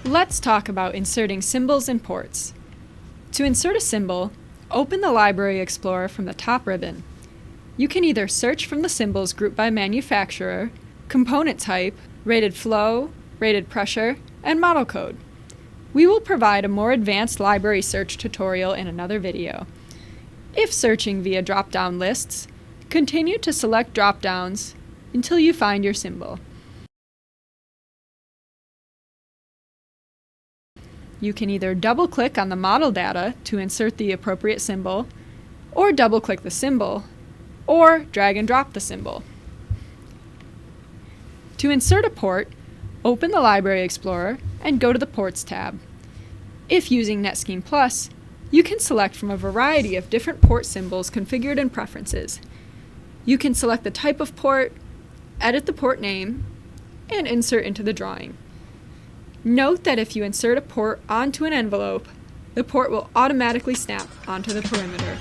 Let's talk about inserting symbols and ports. To insert a symbol, open the Library Explorer from the top ribbon. You can either search from the symbols grouped by manufacturer, component type, rated flow, rated pressure, and model code. We will provide a more advanced library search tutorial in another video. If searching via drop-down lists, continue to select drop-downs until you find your symbol. You can either double-click on the model data to insert the appropriate symbol, or double-click the symbol, or drag and drop the symbol. To insert a port, open the Library Explorer and go to the Ports tab. If using NetSkeme Plus, you can select from a variety of different port symbols configured in Preferences. You can select the type of port, edit the port name, and insert into the drawing. Note that if you insert a port onto an envelope, the port will automatically snap onto the perimeter.